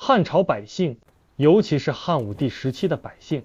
汉朝百姓，尤其是汉武帝时期的百姓，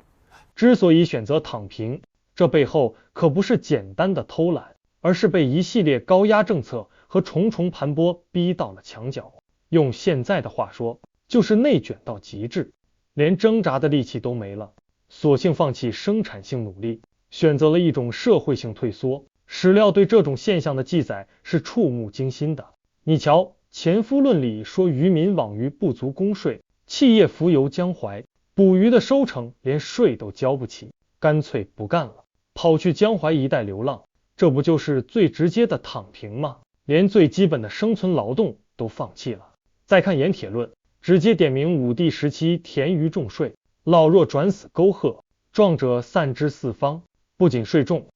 之所以选择躺平，这背后可不是简单的偷懒，而是被一系列高压政策和重重盘剥逼到了墙角。用现在的话说，就是内卷到极致，连挣扎的力气都没了，索性放弃生产性努力，选择了一种社会性退缩。史料对这种现象的记载是触目惊心的。你瞧，《前夫论》里说渔民网鱼不足供税，企业浮游江淮，捕鱼的收成连税都交不起，干脆不干了，跑去江淮一带流浪。这不就是最直接的躺平吗？连最基本的生存劳动都放弃了。再看《盐铁论》，直接点名武帝时期田渔重税，老弱转死沟壑，壮者散之四方。不仅税重，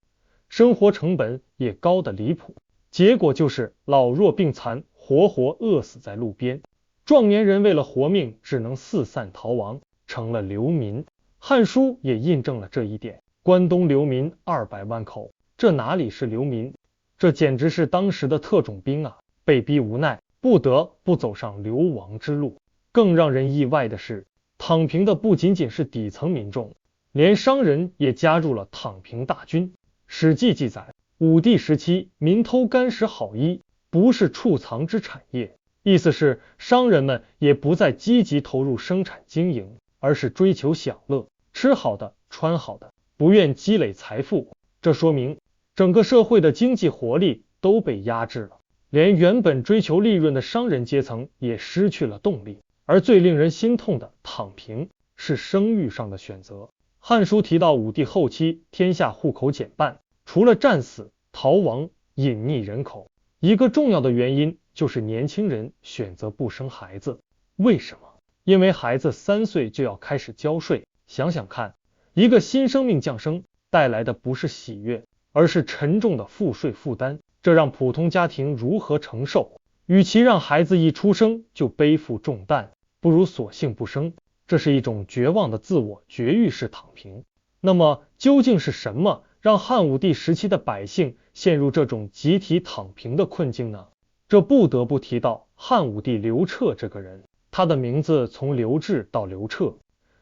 生活成本也高得离谱，结果就是老弱病残，活活饿死在路边。壮年人为了活命，只能四散逃亡，成了流民。《汉书》也印证了这一点，关东流民200万口，这哪里是流民，这简直是当时的特种兵啊！被逼无奈，不得不走上流亡之路。更让人意外的是，躺平的不仅仅是底层民众，连商人也加入了躺平大军。史记记载，武帝时期民偷干食好衣，不是储藏之产业，意思是商人们也不再积极投入生产经营，而是追求享乐，吃好的穿好的，不愿积累财富。这说明整个社会的经济活力都被压制了，连原本追求利润的商人阶层也失去了动力。而最令人心痛的躺平是生育上的选择。汉书提到武帝后期天下户口减半，除了战死、逃亡、隐匿人口，一个重要的原因就是年轻人选择不生孩子。为什么？因为孩子3岁就要开始交税。想想看，一个新生命降生带来的不是喜悦，而是沉重的赋税负担，这让普通家庭如何承受？与其让孩子一出生就背负重担，不如索性不生。这是一种绝望的自我绝育式躺平。那么究竟是什么让汉武帝时期的百姓陷入这种集体躺平的困境呢？这不得不提到汉武帝刘彻这个人。他的名字从刘志到刘彻，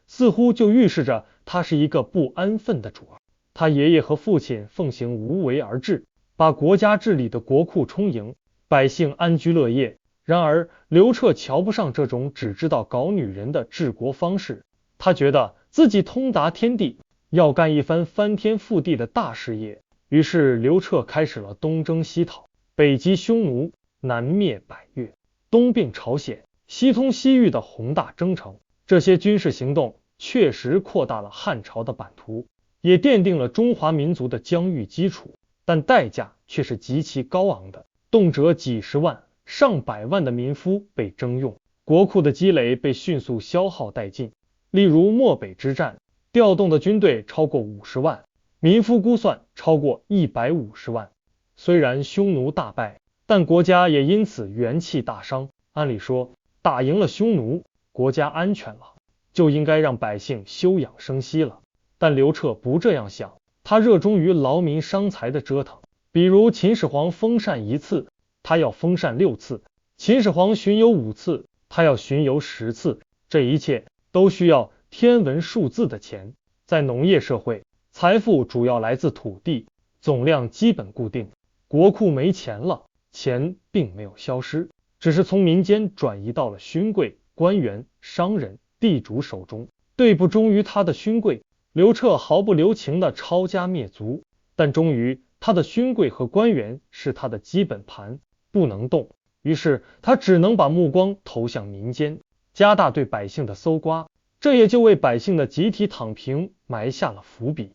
似乎就预示着他是一个不安分的主儿。他爷爷和父亲奉行无为而治，把国家治理的国库充盈，百姓安居乐业。然而刘彻瞧不上这种只知道搞女人的治国方式，他觉得自己通达天地，要干一番翻天覆地的大事业。于是刘彻开始了东征西讨，北击匈奴，南灭百越，东并朝鲜，西通西域的宏大征程。这些军事行动确实扩大了汉朝的版图，也奠定了中华民族的疆域基础，但代价却是极其高昂的，动辄几十万上百万的民夫被征用，国库的积累被迅速消耗殆尽。例如漠北之战，调动的军队超过50万，民夫估算超过150万。虽然匈奴大败，但国家也因此元气大伤。按理说，打赢了匈奴，国家安全了，就应该让百姓休养生息了。但刘彻不这样想，他热衷于劳民伤财的折腾。比如秦始皇封禅1次，他要封禅6次；秦始皇巡游5次，他要巡游10次。这一切都需要天文数字的钱。在农业社会，财富主要来自土地，总量基本固定，国库没钱了，钱并没有消失，只是从民间转移到了勋贵、官员、商人、地主手中。对不忠于他的勋贵，刘彻毫不留情地抄家灭族，但终于他的勋贵和官员是他的基本盘，不能动，于是他只能把目光投向民间，加大对百姓的搜刮，这也就为百姓的集体躺平埋下了伏笔。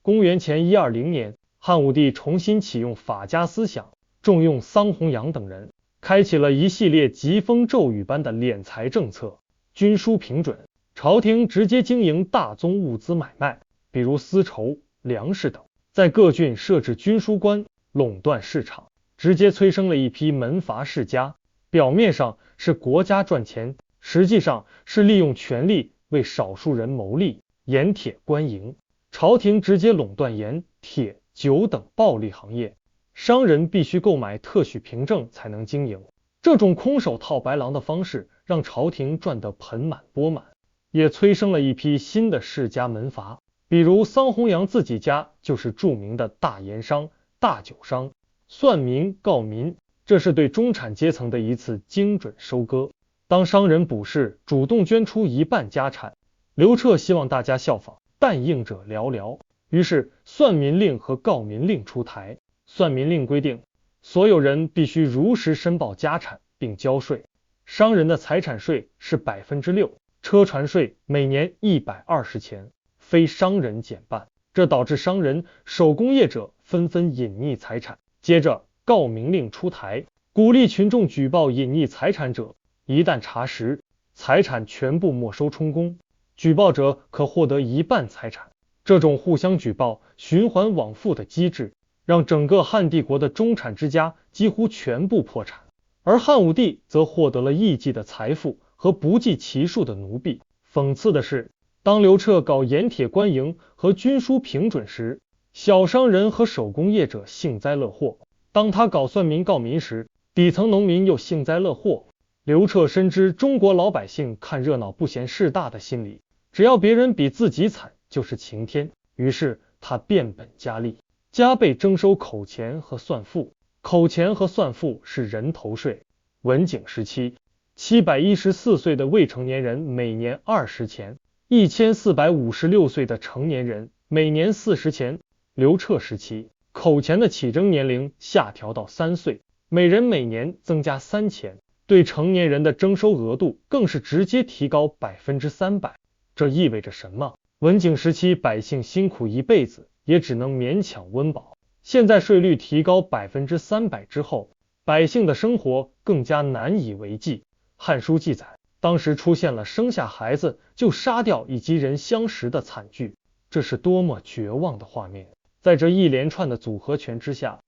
公元前120年，汉武帝重新启用法家思想，重用桑弘羊等人，开启了一系列疾风骤雨般的敛财政策。军书平准，朝廷直接经营大宗物资买卖，比如丝绸、粮食等，在各郡设置军书官，垄断市场，直接催生了一批门阀世家。表面上是国家赚钱，实际上是利用权力为少数人谋利。盐铁官营，朝廷直接垄断盐、铁、酒等暴利行业，商人必须购买特许凭证才能经营。这种空手套白狼的方式让朝廷赚得盆满钵满，也催生了一批新的世家门阀。比如桑弘羊自己家就是著名的大盐商、大酒商，算民告民，这是对中产阶层的一次精准收割。当商人卜氏主动捐出一半家产，刘彻希望大家效仿，但应者寥寥。于是算民令和告民令出台。算民令规定，所有人必须如实申报家产并交税。商人的财产税是6%，车船税每年120钱，非商人减半。这导致商人、手工业者纷纷隐匿财产。接着告民令出台，鼓励群众举报隐匿财产者，一旦查实，财产全部没收充公，举报者可获得一半财产。这种互相举报、循环往复的机制，让整个汉帝国的中产之家几乎全部破产，而汉武帝则获得了亿计的财富和不计其数的奴婢。讽刺的是，当刘彻搞盐铁官营和军书平准时，小商人和手工业者幸灾乐祸；当他搞算民告民时，底层农民又幸灾乐祸。刘彻深知中国老百姓看热闹不嫌事大的心理，只要别人比自己惨就是晴天，于是他变本加厉，加倍征收口钱和算赋。口钱和算赋是人头税。文景时期，714岁的未成年人每年20钱，1456岁的成年人每年40钱。刘彻时期，口钱的起征年龄下调到3岁，每人每年增加3钱，对成年人的征收额度更是直接提高300%。这意味着什么？文景时期百姓辛苦一辈子，也只能勉强温饱。现在税率提高300%之后，百姓的生活更加难以为继。汉书记载，当时出现了生下孩子就杀掉以及人相食的惨剧，这是多么绝望的画面！在这一连串的组合拳之下，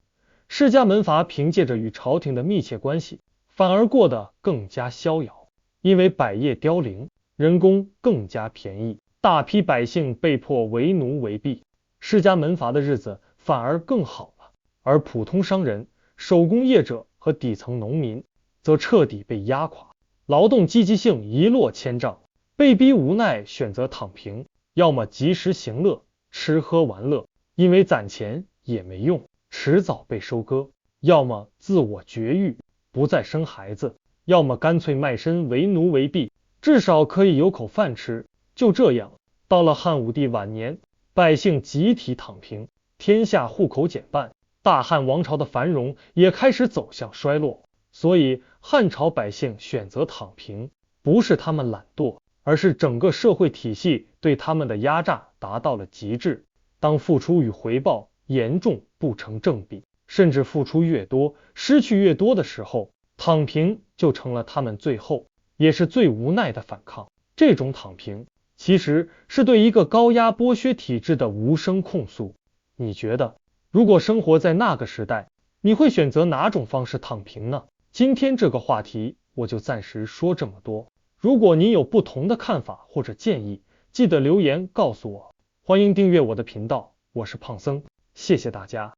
世家门阀凭借着与朝廷的密切关系，反而过得更加逍遥。因为百业凋零，人工更加便宜，大批百姓被迫为奴为婢，世家门阀的日子反而更好了。而普通商人、手工业者和底层农民则彻底被压垮，劳动积极性一落千丈，被逼无奈选择躺平，要么及时行乐，吃喝玩乐，因为攒钱也没用，迟早被收割；要么自我绝育，不再生孩子；要么干脆卖身为奴为婢，至少可以有口饭吃。就这样，到了汉武帝晚年，百姓集体躺平，天下户口减半，大汉王朝的繁荣也开始走向衰落。所以汉朝百姓选择躺平，不是他们懒惰，而是整个社会体系对他们的压榨达到了极致。当付出与回报严重不成正比，甚至付出越多，失去越多的时候，躺平就成了他们最后也是最无奈的反抗。这种躺平其实是对一个高压剥削体制的无声控诉。你觉得，如果生活在那个时代，你会选择哪种方式躺平呢？今天这个话题我就暂时说这么多。如果您有不同的看法或者建议，记得留言告诉我。欢迎订阅我的频道，我是胖僧，谢谢大家。